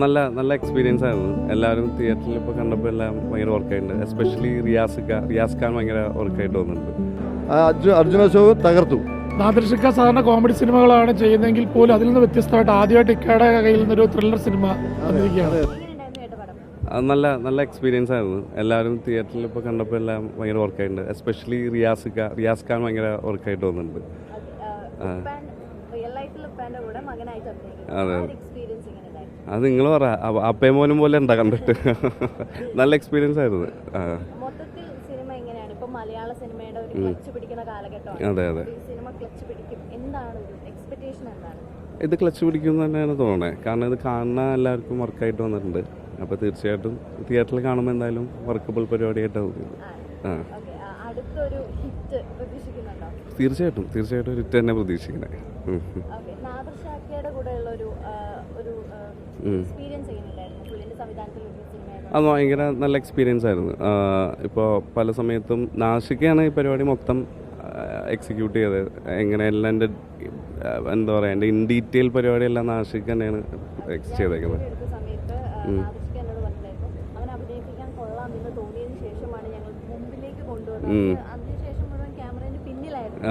നല്ല നല്ല എക്സ്പീരിയൻസ് ആയിരുന്നു. എല്ലാവരും തിയേറ്ററിൽ ഇപ്പോൾ കണ്ടപ്പോൾ എല്ലാം ഭയങ്കര വർക്കായിട്ടുണ്ട്. എസ്പെഷ്യലി റിയാസ് ഖാൻ ഭയങ്കര വർക്കായിട്ട് തോന്നുന്നുണ്ട്. അർജുന ഷോ തകർത്തു. നാദിർഷിക്ക സാധാരണ കോമഡി സിനിമകളാണ് ചെയ്യുന്നതെങ്കിൽ പോലും അതിൽ നിന്ന് വ്യത്യസ്തമായിട്ട് ആദ്യമായിട്ട് ഇക്കയുടെ കയ്യിൽ നിന്നൊരു ത്രില്ലർ സിനിമ വന്നിരിക്കുകയാണ്. നല്ല നല്ല എക്സ്പീരിയൻസ് ആയിരുന്നു. എല്ലാവരും തിയേറ്ററിൽ ഇപ്പോൾ കണ്ടപ്പോൾ എല്ലാം ഭയങ്കര വർക്കായിട്ടുണ്ട്. എസ്പെഷ്യലി റിയാസ് ഖാൻ ഭയങ്കര വർക്കായിട്ട് തോന്നുന്നുണ്ട്. അതെ, അത് നിങ്ങൾ പറ. അപ്പേ മോനും പോലെ ഉണ്ടാ കണ്ടിട്ട് നല്ല എക്സ്പീരിയൻസ് ആയിരുന്നു. അതെ അതെ, ഇത് ക്ലച്ച് പിടിക്കും തന്നെയാണ് തോന്നണേ. കാരണം ഇത് കാണുന്ന എല്ലാവർക്കും വർക്കായിട്ട് വന്നിട്ടുണ്ട്. അപ്പോൾ തീർച്ചയായിട്ടും തിയേറ്ററിൽ കാണുമ്പോൾ എന്തായാലും വർക്കബിൾ പരിപാടിയായിട്ടാണ് തോന്നിയത്. തീർച്ചയായിട്ടും ഒരു ഹിറ്റ് തന്നെ പ്രതീക്ഷിക്കണേ. അത് ഭയങ്കര നല്ല എക്സ്പീരിയൻസ് ആയിരുന്നു. ഇപ്പോൾ പല സമയത്തും നാഷിക്കയാണ് ഈ പരിപാടി മൊത്തം എക്സിക്യൂട്ട് ചെയ്തത്. എങ്ങനെ എല്ലാം എന്താ പറയുക, എൻ്റെ ഇൻ ഡീറ്റെയിൽ പരിപാടിയെല്ലാം നാഷിക തന്നെയാണ് ചെയ്തേക്കുന്നത്.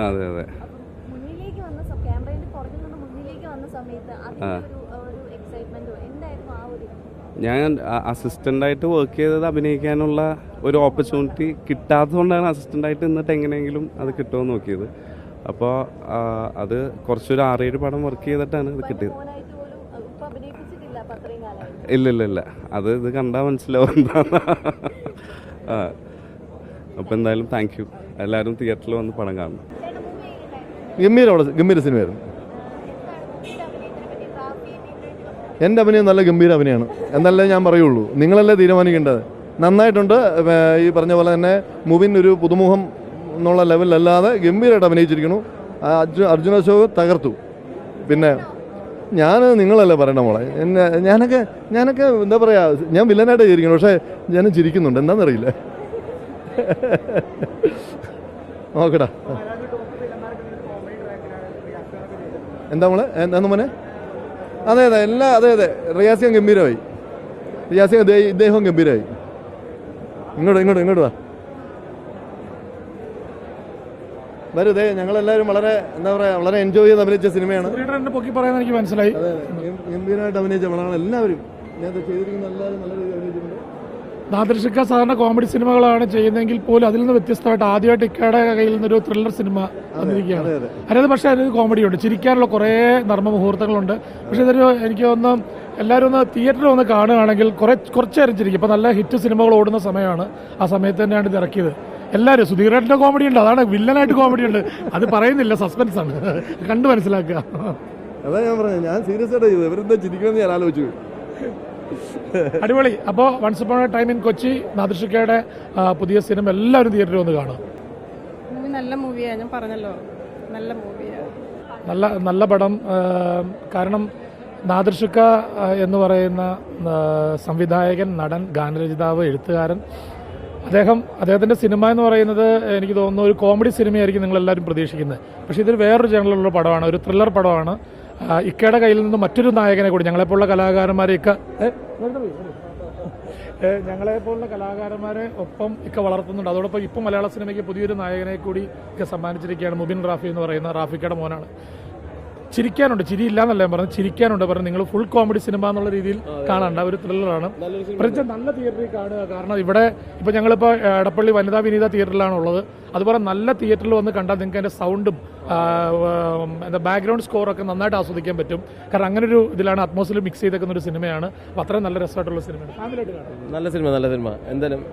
അതെ അതെ, ഞാൻ അസിസ്റ്റൻ്റായിട്ട് വർക്ക് ചെയ്തത് അഭിനയിക്കാനുള്ള ഒരു ഓപ്പർച്യൂണിറ്റി കിട്ടാത്തതുകൊണ്ടാണ് അസിസ്റ്റൻ്റായിട്ട് നിന്നിട്ട് എങ്ങനെയെങ്കിലും അത് കിട്ടുമെന്ന് നോക്കിയത്. അപ്പോൾ അത് കുറച്ചൊരു 6-7 പടം വർക്ക് ചെയ്തിട്ടാണ് ഇത് കിട്ടിയത്. ഇല്ല, അത് ഇത് കണ്ടാൽ മനസ്സിലാവും എന്താണ്. അപ്പോൾ എന്തായാലും താങ്ക് യു. എല്ലാവരും തിയേറ്ററിൽ വന്ന് പടം കാണണം. ഗംഭീര സിനിമയായിരുന്നു. എൻ്റെ അഭിനയം നല്ല ഗംഭീര അഭിനയമാണ് എന്നല്ലേ ഞാൻ പറയുള്ളൂ. നിങ്ങളല്ലേ തീരുമാനിക്കേണ്ടത്. നന്നായിട്ടുണ്ട്. ഈ പറഞ്ഞ പോലെ തന്നെ മുബിൻ ഒരു പുതുമുഖം എന്നുള്ള ലെവലിലല്ലാതെ ഗംഭീരമായിട്ട് അഭിനയിച്ചിരിക്കുന്നു. അർജുന ഷോ തകർത്തു. പിന്നെ നിങ്ങളല്ലേ പറയണ മോളെ. ഞാനൊക്കെ എന്താ പറയുക, ഞാൻ വില്ലനായിട്ട് ചിരിക്കണം. പക്ഷേ ഞാൻ ചിരിക്കുന്നുണ്ട്, എന്താണെന്നറിയില്ല. നോക്കടാ, എന്താ മോളെ, എന്താ മോനെ? അതെ റിയാസിയും ഗംഭീരമായി. ഇദ്ദേഹവും ഗംഭീരമായി. ഇങ്ങോട്ട് വാ. വരുതേ, ഞങ്ങളെല്ലാവരും വളരെ എന്താ പറയുക, വളരെ എൻജോയ് ചെയ്ത് അഭിനയിച്ച സിനിമയാണ്. എനിക്ക് മനസ്സിലായി. ഗംഭീരമായിട്ട് അഭിനയിച്ച പടമാണ്. എല്ലാവരും ഞാൻ ചെയ്തിരിക്കുന്ന എല്ലാവരും നല്ല രീതിയിൽ അഭിനയിച്ചിട്ടുണ്ട്. നാദിർഷിക്ക സാധാരണ കോമഡി സിനിമകളാണ് ചെയ്യുന്നതെങ്കിൽ പോലും അതിൽ നിന്ന് വ്യത്യസ്തമായിട്ട് ആദ്യമായിട്ട് ഇക്കയുടെ കയ്യിൽ നിന്നൊരു ത്രില്ലർ സിനിമ വന്നിരിക്കുകയാണ്. അതിനകത്ത് പക്ഷേ അതിന് കോമഡിയുണ്ട്, ചിരിക്കാനുള്ള കുറേ നർമ്മ മുഹൂർത്തങ്ങളുണ്ട്. പക്ഷേ ഇതൊരു എനിക്ക് തോന്നുന്നു എല്ലാവരും ഒന്ന് തിയേറ്ററിൽ വന്ന് കാണുകയാണെങ്കിൽ കുറച്ച് നേരം ചിരിക്കും. ഇപ്പോൾ നല്ല ഹിറ്റ് സിനിമകൾ ഓടുന്ന സമയമാണ്. ആ സമയത്ത് തന്നെയാണ് ഇത് ഇറക്കിയത്. എല്ലാവരും സുധീരേട്ടൻ്റെ കോമഡി ഉണ്ട്, അതാണ് വില്ലനായിട്ട് കോമഡി ഉണ്ട്. അത് പറയുന്നില്ല, സസ്പെൻസ് ആണ്, കണ്ടു മനസ്സിലാക്കുക. അതാ ഞാൻ പറഞ്ഞത്, ഞാൻ സീരിയസ് ആയിട്ട് ചെയ്തു. ഇവരെന്താ ചിരിക്കുമെന്ന് ഞാൻ ആലോചിച്ചു. അടിപൊളി. അപ്പോൾ once upon a time in Kochi, നാദിർഷിക്കയുടെ പുതിയ സിനിമ എല്ലാവരും തിയേറ്ററിൽ വന്ന് കാണും. നല്ല മൂവിയാണ്, ഞാൻ പറഞ്ഞല്ലോ, നല്ല മൂവിയാണ്. നല്ല പടം. കാരണം നാദിർഷിക്ക എന്ന് പറയുന്ന സംവിധായകൻ, നടൻ, ഗാനരചയിതാവ്, എഴുത്തുകാരൻ, അദ്ദേഹത്തിൻ്റെ സിനിമ എന്ന് പറയുന്നത് എനിക്ക് തോന്നുന്നു ഒരു കോമഡി സിനിമയായിരിക്കും നിങ്ങളെല്ലാവരും പ്രതീക്ഷിക്കുന്നത്. പക്ഷേ ഇതൊരു വേറൊരു ജേണലുള്ള പടമാണ്, ഒരു ത്രില്ലർ പടമാണ്. ഇക്കയുടെ കയ്യിൽ നിന്ന് മറ്റൊരു നായകനെ കൂടി, ഞങ്ങളെപ്പോലുള്ള കലാകാരന്മാരെ ഒപ്പം ഇക്ക വളർത്തുന്നുണ്ട്. അതോടൊപ്പം ഇപ്പം മലയാള സിനിമയ്ക്ക് പുതിയൊരു നായകനെ കൂടി ഇക്ക സമ്മാനിച്ചിരിക്കുകയാണ്. മുബിൻ റാഫി എന്ന് പറയുന്ന റാഫിക്കയുടെ മോനാണ്. ചിരിക്കാനുണ്ട്, ചിരിയില്ല എന്നല്ല ഞാൻ പറഞ്ഞത്, ചിരിക്കാനുണ്ട്. നിങ്ങൾ ഫുൾ കോമഡി സിനിമ എന്നുള്ള രീതിയിൽ കാണണ്ട, ഒരു ത്രില്ലറാണ്. പ്രത്യേകിച്ച് നല്ല തിയേറ്ററിൽ കാണുക. കാരണം ഇവിടെ ഇപ്പോൾ ഞങ്ങളിപ്പോൾ എടപ്പള്ളി വനിതാ വിനീത തിയേറ്ററിലാണ് ഉള്ളത്. അതുപോലെ നല്ല തിയേറ്ററിൽ വന്ന് കണ്ടാൽ നിങ്ങൾക്ക് അതിൻ്റെ സൗണ്ടും എന്താ ബാക്ക്ഗ്രൗണ്ട് സ്കോറൊക്കെ നന്നായിട്ട് ആസ്വദിക്കാൻ പറ്റും. കാരണം അങ്ങനെ ഒരു ഇതിലാണ് അറ്റ്മോസ്ഫിയർ മിക്സ് ചെയ്തേക്കുന്ന ഒരു സിനിമയാണ്. അപ്പോൾ അത്രയും നല്ല രസമായിട്ടുള്ള സിനിമയാണ്. ഫാമിലിയായിട്ട് കാണാം. നല്ല സിനിമ എന്തായാലും.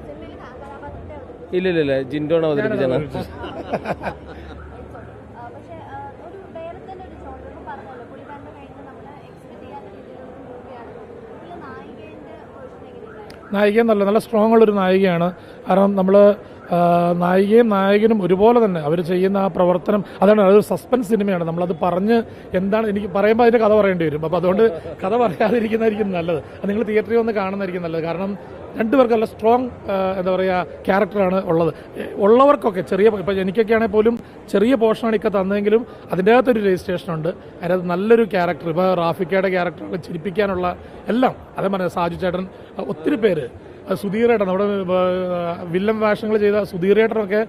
ഇല്ല ജിൻഡോണ് അവതരിപ്പിച്ചാണ്. നായിക നല്ല സ്ട്രോങ് ഉള്ളൊരു നായികയാണ്. കാരണം നമ്മൾ നായികയും നായകനും ഒരുപോലെ തന്നെ അവർ ചെയ്യുന്ന ആ പ്രവർത്തനം അതാണ്, അതൊരു സസ്പെൻസ് സിനിമയാണ്. നമ്മളത് പറഞ്ഞ് എന്താണ് എനിക്ക് പറയുമ്പോൾ അതിൻ്റെ കഥ പറയേണ്ടി വരും. അപ്പോൾ അതുകൊണ്ട് കഥ പറയാതിരിക്കുന്നതായിരിക്കും നല്ലത്. അത് നിങ്ങൾ തിയേറ്ററിൽ വന്ന് കാണുന്നതായിരിക്കും നല്ലത്. കാരണം രണ്ടുപേർക്ക് നല്ല സ്ട്രോങ് എന്താ പറയുക ക്യാരക്ടറാണ് ഉള്ളത്. ഉള്ളവർക്കൊക്കെ ചെറിയ, ഇപ്പം എനിക്കൊക്കെ ആണെങ്കിൽ പോലും ചെറിയ പോർഷനാണ് ഇക്ക തന്നതെങ്കിലും അതിൻ്റെ അകത്തൊരു രജിസ്ട്രേഷനുണ്ട്. അതിനകത്ത് നല്ലൊരു ക്യാരക്ടർ, ഇപ്പോൾ റാഫിക്കയുടെ ക്യാരക്ടർ ചിരിപ്പിക്കാനുള്ള എല്ലാം അതേ പറഞ്ഞ സാജു ചേട്ടൻ, ഒത്തിരി പേര്, സുധീറേട്ടൻ, നമ്മുടെ വില്ലൻ വേഷങ്ങൾ ചെയ്ത സുധീറേട്ടനൊക്കെ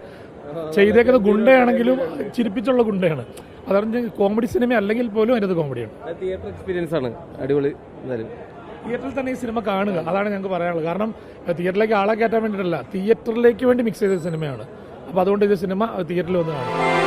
ചെയ്തേക്കുന്നത് ഗുണ്ടയാണെങ്കിലും ചിരിപ്പിച്ചുള്ള ഗുണ്ടയാണ്. അതറിഞ്ഞ് കോമഡി സിനിമ അല്ലെങ്കിൽ പോലും അതിനകത്ത് കോമഡിയാണ്. തിയേറ്റർ എക്സ്പീരിയൻസ് ആണ്, അടിപൊളി. എന്തായാലും തിയേറ്ററിൽ തന്നെ ഈ സിനിമ കാണുക, അതാണ് ഞങ്ങൾക്ക് പറയാനുള്ളത്. കാരണം തിയേറ്ററിലേക്ക് ആളെ കയറ്റാൻ വേണ്ടിയിട്ടല്ല, തിയേറ്ററിലേക്ക് വേണ്ടി മിക്സ് ചെയ്ത സിനിമയാണ്. അപ്പോൾ അതുകൊണ്ട് ഇത് സിനിമ തിയേറ്ററിൽ വന്ന് കാണും.